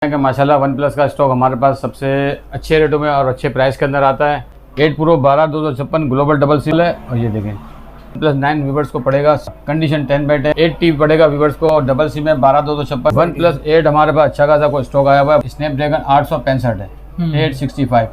दिखाएंगे माशाल्लाह one plus का स्टॉक हमारे पास सबसे अच्छे रेटों में और अच्छे प्राइस के अंदर आता है। 8 प्रो 12/256 ग्लोबल डबल सील है और ये देखें प्लस 9 वीवर्स को पड़ेगा कंडीशन 10/10। 8T पड़ेगा वीवर्स को और डबल सिम में 12/256। वन प्लस 8 हमारे पास अच्छा खासा कोई स्टॉक आया हुआ है। स्नैपड्रैगन 865 है 865।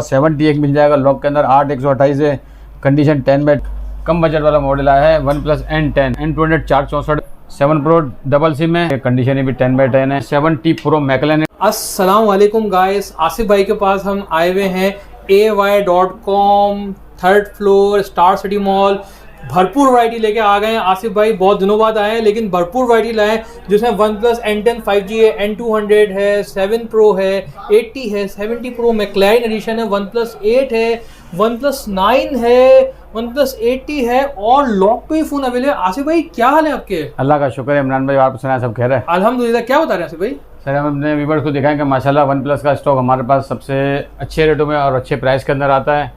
7T एक मिल जाएगा लॉक के अंदर 8/128 है कंडीशन 10/10। कम बजट वाला मॉडल आया है one plus N10 N200 464। 7 pro double SIM है कंडीशन भी 10/10 है। 7T pro McLaren. अस्सलाम वालेकुम गाइस, आसिफ भाई के पास हम आए हुए हैं ay.com 3rd floor star city mall. भरपूर वैरायटी लेके आ गए हैं आसिफ भाई, बहुत दिनों बाद आए हैं लेकिन भरपूर वैरायटी लाए हैं जिसमें वन प्लस N10 5G है, N200 है, 7 प्रो है, 8T है, 7T प्रो मैकलेन एडिशन है, वन प्लस 8 है, वन प्लस 9 है, वन प्लस 8T है और लॉक पे ही फोन अवेलेबल है। आसिफ भाई क्या हाल है आपके? अल्लाह का शुक्र है इमरान भाई, आप सुना सब खैर है? अल्हम्दुलिल्लाह। क्या बता रहे हैं आसिफ भाई? सर हम अपने व्यूवर्स को दिखाएंगे माशाल्लाह वन प्लस का स्टॉक हमारे पास सबसे अच्छे रेटों में और अच्छे प्राइस के अंदर आता है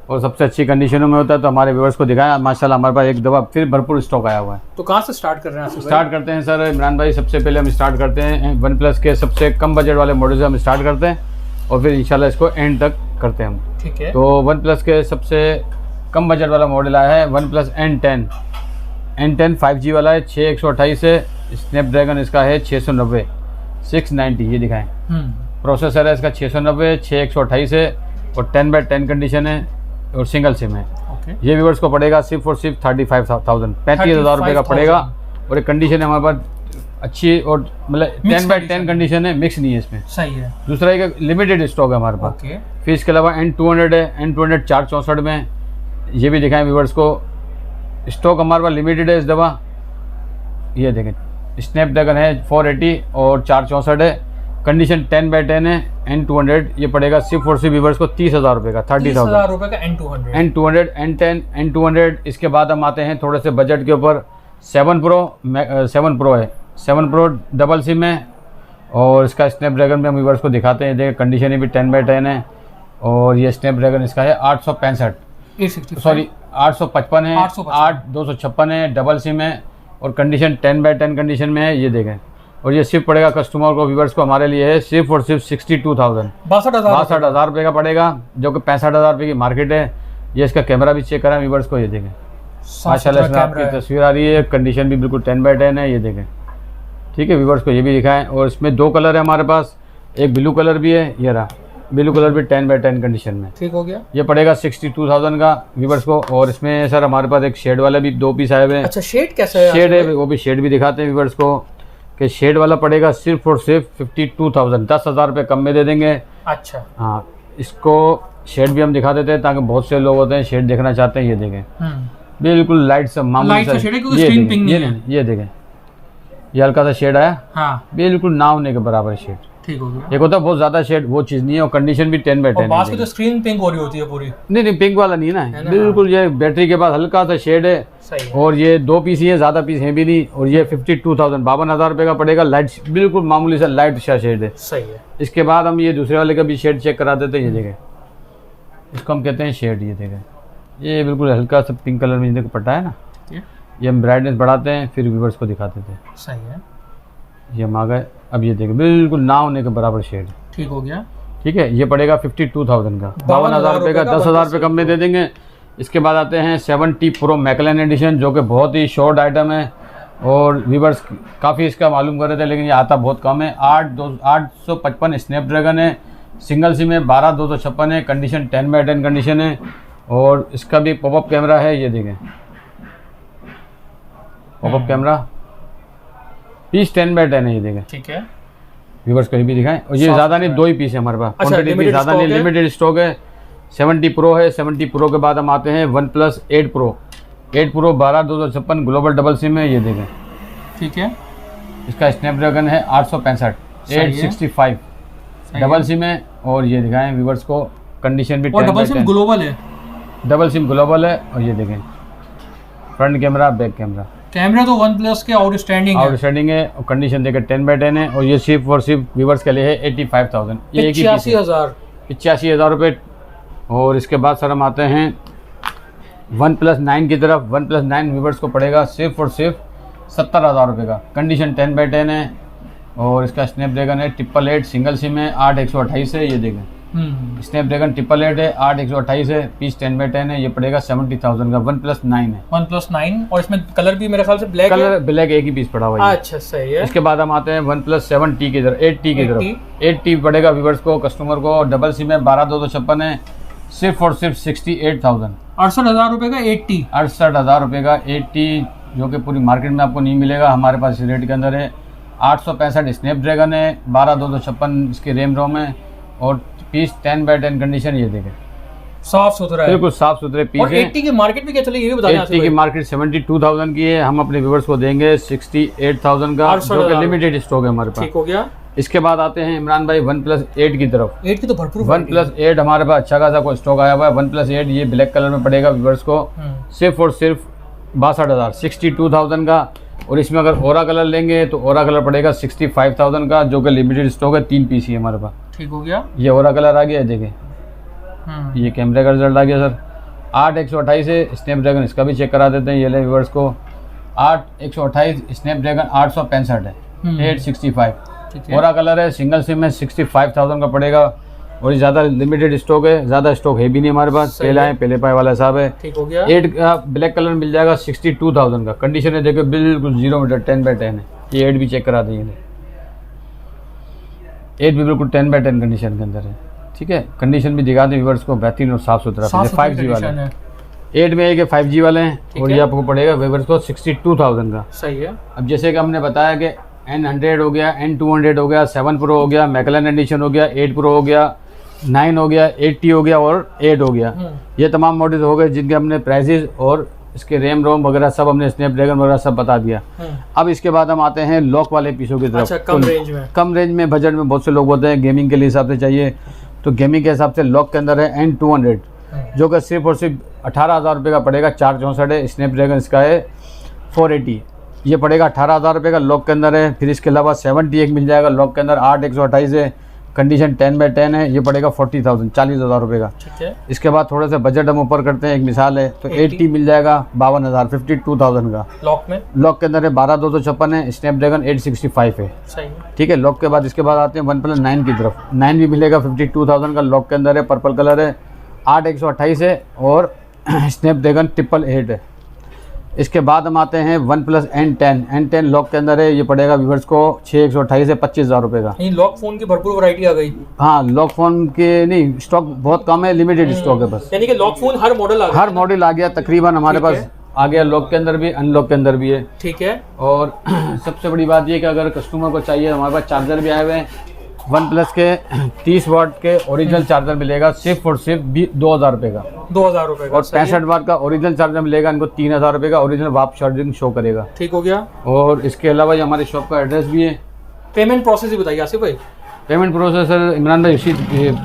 और सबसे अच्छी कंडीशनों में होता है, तो हमारे व्यूवर्स को दिखाएं। माशाल्लाह हमारे पास एक दफ़ा फिर भरपूर स्टॉक आया हुआ है। तो कहाँ से स्टार्ट कर रहे हैं? स्टार्ट करते हैं सर इमरान भाई, सबसे पहले हम स्टार्ट करते हैं वन प्लस के सबसे कम बजट वाले मॉडल से हम स्टार्ट करते हैं और फिर इंशाल्लाह इसको एंड तक करते हैं हम। ठीक है। तो वन प्लस के सबसे कम बजट वाला मॉडल आया है वन प्लस N10 5G वाला है 6128 है। स्नैपड्रैगन इसका है 690 690 ये दिखाएं। प्रोसेसर है इसका 690 6128 है और 10/10 कंडीशन है और सिंगल सिम है। ये व्यूवर्स को पड़ेगा सिर्फ और सिर्फ 35,000 35,000 रुपये का पड़ेगा और एक कंडीशन है हमारे पास अच्छी और मतलब 10/10 कंडीशन है, मिक्स नहीं है इसमें। सही है। दूसरा एक लिमिटेड स्टॉक है हमारे पास। फिर इसके अलावा N200 है, N200 464 में ये भी दिखाएं व्यूवर्स को। स्टॉक हमारे पास लिमिटेड है इस दफ़ा। ये देखें स्नैपड्रैगन है 480 और 464 है कंडीशन 10/10 है। N200 ये पड़ेगा सिर्फ और सिर्फ व्यूवर्स को 30,000 रुपये का 30,000 रुपये का N200 N10 N200। इसके बाद हम आते हैं थोड़े से बजट के ऊपर। 7 प्रो है 7 प्रो डबल सिम है और इसका स्नैपड्रैगन में हम व्यूवर्स को दिखाते हैं। देखिए कंडीशन भी 10/10 है और ये स्नैपड्रैगन इसका है 855 है 8256 है डबल सिम है और कंडीशन 10/10 कंडीशन में है। ये देखें और ये सिर्फ पड़ेगा कस्टमर को व्यूवर्स को हमारे लिए है सिर्फ और सिर्फ 62,000 62,000 रुपये का पड़ेगा, जो कि 65,000 रुपये की मार्केट है। ये इसका कैमरा भी चेक करा व्यूवर्स को, ये देखें माशाल्लाह इसमें आपकी तस्वीर आ रही है, कंडीशन भी बिल्कुल 10/10 है। ये देखें ठीक है, व्यूवर्स को ये भी दिखाएं और इसमें 2 कलर है हमारे पास, एक ब्लू कलर भी है, ये रहा ब्लू कलर भी 10/10 कंडीशन में। ठीक हो गया। ये पड़ेगा 62,000 का व्यूवर्स को। और इसमें सर हमारे पास एक शेड वाले भी 2 पीस आए हुए हैं। अच्छा शेड कैसा है? शेड है वो भी शेड भी दिखाते हैं व्यूवर्स को कि शेड वाला पड़ेगा सिर्फ और सिर्फ 52,000 10,000 रुपये कम में दे देंगे। अच्छा हाँ, इसको शेड भी हम दिखा देते हैं ताकि बहुत से लोग होते हैं शेड देखना चाहते हैं। ये देखें बिल्कुल लाइट सा मामूली सा शेड है। ये देखें ये हल्का सा शेड आया। हाँ। बिल्कुल ना होने के बराबर शेड। ठीक हो गया। एक होता है बहुत ज्यादा शेड, वो चीज नहीं है और कंडीशन भी 10/10 है। तो स्क्रीन पिंक हो रही होती है पूरी। नहीं पिंक वाला नहीं है ना, बिल्कुल ये बैटरी के पास हल्का सा शेड है। सही है। और ये 2 पीस ही है, ज्यादा पीस है भी नहीं। और ये 52,000 52,000 रुपये का पड़ेगा। लाइट बिल्कुल मामूली सा लाइट सा शेड है। सही है। इसके बाद हम ये दूसरे वाले का भी शेड चेक करा देते हैं। ये देखें इसको हम कहते हैं शेड। ये देखें ये बिल्कुल हल्का सा पिंक कलर में देखो पट्टा है ना, ये हम ब्राइटनेस बढ़ाते हैं फिर व्यूवर्स को दिखाते थे। सही है। ये हम आ गए, अब ये देखें बिल्कुल ना होने के बराबर शेड। ठीक हो गया। ठीक है, ये पड़ेगा 52,000 का 52,000 रुपये का 10,000 रुपये कम में दे देंगे। इसके बाद आते हैं 7T प्रो मैकलेन एडिशन, जो कि बहुत ही शॉर्ट आइटम है और व्यूवर्स काफ़ी इसका मालूम कर रहे थे लेकिन ये आता बहुत कम है। 855 स्नैपड्रैगन है, सिंगल सिम है, 12/256 है, कंडीशन 10/10 कंडीशन है और इसका भी पॉपअप कैमरा है। ये देखें पॉपअप कैमरा पीस 10/10 है। ये देखें ठीक है, व्यूवर्स को ये भी दिखाएं। और ये ज़्यादा नहीं 2 ही पीस है हमारे पास, क्वांटिटी भी ज़्यादा नहीं, लिमिटेड स्टॉक है। 7T प्रो है। 7T प्रो के बाद हम आते हैं one plus 8 pro 12/256 global double SIM है। ये देखें ठीक है, इसका स्नैपड्रैगन है 865 865 डबल सिम है और ये दिखाएं व्यूवर्स को, कंडीशन भी 10/10 डबल सिम ग्लोबल है। डबल सिम ग्लोबल है। और ये देखें फ्रंट कैमरा बैक कैमरा तो वन प्लस के आउटस्टैंडिंग है और कंडीशन देखें 10/10 है। और ये सिर्फ और सिर्फ व्यूवर्स के लिए है 85,000 85,000 रुपये। और इसके बाद सर हम आते हैं वन प्लस 9 की तरफ। वन प्लस 9 व्यूवर्स को पड़ेगा सिर्फ और सिर्फ 70,000 रुपये का, कंडीशन 10/10 है। और इसका स्नैपड्रैगन है 888 सिंगल सिम है 8128 है। ये देखें स्नैपड्रैगन 888 है 8128 है, पीस 10/10 है। ये पड़ेगा 70,000 का। OnePlus 9 है। OnePlus 9 और इसमें कलर भी मेरे ख्याल से ब्लैक है। कलर ब्लैक एक ही पीस पड़ा हुआ है। अच्छा सही है। इसके बाद हम आते हैं OnePlus 7T की तरफ 8T की तरफ। 8T पड़ेगा व्यूअर्स को कस्टमर को, डबल सिम है 12256 है, सिर्फ और सिर्फ 68,000 68,000 रुपए का 8T। 68,000 रुपये का 8T, जो कि पूरी मार्केट में आपको नहीं मिलेगा, हमारे पास इस रेट के अंदर है। 865 स्नैपड्रैगन है, 12256 इसकी रैम रोम है और पीस 10/10 कंडीशन। ये देखें साफ सुथरा है, बिल्कुल साफ सुथरे पीस और 8T की मार्केट भी क्या चले ये भी बताना। 8T की मार्केट 72,000 की है, हम अपने व्यूअर्स को देंगे 68,000 का, जो कि लिमिटेड स्टॉक है हमारे पास। ठीक हो गया। इसके बाद आते हैं इमरान भाई OnePlus 8 की तरफ। 8 की तो भरपूर OnePlus 8 हमारे पास अच्छा खासा कोई स्टॉक आया हुआ है। OnePlus 8 ये ब्लैक कलर में पड़ेगा व्यूअर्स को सिर्फ और सिर्फ 62,000 62,000 का। और इसमें अगर ओरा कलर लेंगे तो ओरा कलर पड़ेगा 65,000 का, जो कि लिमिटेड स्टॉक है। 3 पीस ही है हमारे पास। ठीक हो गया। ये ओरा कलर आ गया है, देखें ये कैमरे का रिजल्ट आ गया सर। 8128 है स्नैपड्रैगन, इसका भी चेक करा देते हैं। ये ले व्यूअर्स को 8128 स्नैपड्रैगन 865 है 865 ओरा कलर है, सिंगल सिम है, 65,000 का पड़ेगा। और ये ज़्यादा लिमिटेड स्टॉक है, ज़्यादा स्टॉक है भी नहीं हमारे पास, पहला है पहले पाए वाला हिसाब है। ठीक हो गया। 8 का ब्लैक कलर मिल जाएगा 62,000 का। कंडीशन है देखो बिल्कुल 0 मीटर 10/10 है। ये 8 भी चेक करा देंगे, 8 भी बिल्कुल 10/10 कंडीशन के अंदर है। ठीक है, कंडीशन भी दिखा दें व्यूअर्स को, बेहतरीन और साफ सुथरा। 5G वाले हैं 8 में एक 5G वाले हैं और ये आपको पड़ेगा व्यूअर्स को 62,000 का। सही है। अब जैसे कि हमने बताया कि N100 हो गया, N200 हो गया, 7 Pro हो गया, मैकलन एडिशन हो गया, 8 Pro हो गया, 9 हो गया, 8T हो गया और 8 हो गया। ये तमाम मॉडल हो गए जिनके हमने प्राइसेस और इसके रैम रोम वगैरह सब हमने स्नैपड्रैगन वगैरह सब बता दिया। अब इसके बाद हम आते हैं लॉक वाले पीसों की तरफ। अच्छा, कम रेंज में। कम रेंज में बजट में बहुत से लोग बोलते हैं गेमिंग के लिए हिसाब से चाहिए, तो गेमिंग के हिसाब से लॉक के अंदर है N200, जो कि सिर्फ और सिर्फ 18,000 रुपये का पड़ेगा। 464 है, स्नैपड्रैगन इसका है 480, ये पड़ेगा 18,000 रुपये का लॉक के अंदर है। फिर इसके अलावा 70 एक मिल जाएगा लॉक के अंदर, 8128 है, कंडीशन 10/10 है, ये पड़ेगा 40,000 40,000 रुपये का। ठीक है। इसके बाद थोड़ा सा बजट हम ऊपर करते हैं, एक मिसाल है तो 8T मिल जाएगा 52,000 52,000 का लॉक में। लॉक के अंदर है, 12256 है, स्नैपड्रैगन 865 है। सही है। ठीक है, लॉक के बाद इसके बाद आते हैं OnePlus 9 की तरफ। 9 भी मिलेगा 52,000 का, लॉक के अंदर है, पर्पल कलर है, 8128 है और स्नैपड्रैगन 888 है। इसके बाद हम आते हैं OnePlus N10 लॉक के अंदर है, ये पड़ेगा व्यूअर्स को 6128 है, 25,000 रुपये का। लॉक फोन की भरपूर वैरायटी आ गई। हाँ, लॉक फोन के नहीं स्टॉक बहुत कम है, लिमिटेड स्टॉक है बस। यानी कि लॉक फोन हर मॉडल आ गया। हर मॉडल आ गया तकरीबन हमारे पास आ गया, लॉक के अंदर भी अनलॉक के अंदर भी है। ठीक है। और सबसे बड़ी बात ये कि अगर कस्टमर को चाहिए हमारे पास चार्जर भी आए हुए हैं। OnePlus के 30 वाट के ओरिजिनल चार्जर मिलेगा सिर्फ और सिर्फ 2,000 रुपये का। 2,000 रुपये का। और 65 वाट का ओरिजिनल चार्जर मिलेगा इनको 3,000 रुपये का, ओरिजिनल वाप चार्जिंग शो करेगा। ठीक हो गया। और इसके अलावा ये हमारे शॉप का एड्रेस भी है। पेमेंट प्रोसेस ही बताइए आसिफ भाई। पेमेंट प्रोसेसर इमरान भाई उसी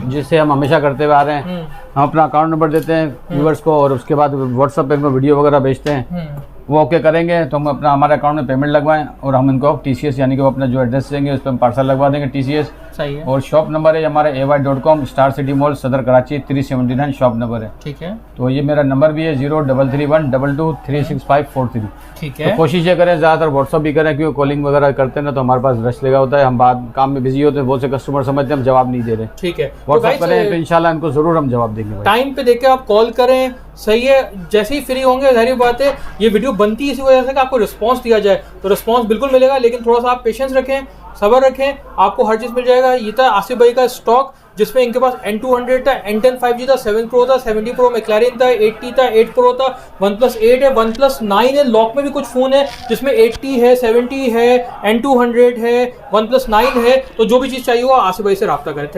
जिससे हम हमेशा करते हुए आ रहे हैं। हम अपना अकाउंट नंबर देते हैं व्यूअर्स को और उसके बाद व्हाट्सएप पे इनको वीडियो वगैरह भेजते हैं। वो ओके करेंगे तो हम अपना हमारे अकाउंट में पेमेंट लगवाएं और हम इनको TCS यानी कि वो अपना जो एड्रेस देंगे उस पर हम पार्सल लगवा देंगे TCS। सही है। और शॉप नंबर है हमारे ay.com स्टार सिटी मॉल सदर कराची 379 शॉप नंबर है। ठीक है। तो ये मेरा नंबर भी है 033122365543। ठीक है। तो कोशिश ये करें ज़्यादातर व्हाट्सअप भी करें, क्योंकि कॉलिंग वगैरह करते हैं ना तो हमारे पास रश लगा होता है, हम बाद काम में बिजी होते हैं, बहुत से कस्टमर समझते हैं हम जवाब नहीं दे रहे। ठीक है। व्हाट्सअप करें तो इंशाल्लाह इनको जरूर हम जवाब देंगे। टाइम पे देके आप कॉल करें, सही है। जैसे ही फ्री होंगे जाहिर बात है ये वीडियो बनती है इसी वजह से कि आपको रिस्पांस दिया जाए, तो रिस्पांस बिल्कुल मिलेगा, लेकिन थोड़ा सा आप पेशेंस रखें, सब्र रखें, आपको हर चीज़ मिल जाएगा। ये था आसिफ भाई का स्टॉक जिसमें इनके पास N200 था, N10 5G था, 7 Pro था, 70 Pro मैक्लारेन था, 8T था, 8 Pro था, OnePlus 8 है, OnePlus 9 है, लॉक में भी कुछ फ़ोन है जिसमें 8T है, 70 है, N200 है, OnePlus 9 है। तो जो भी चीज़ चाहिए होगा आसिफ भाई से रब्ता करें। थैंक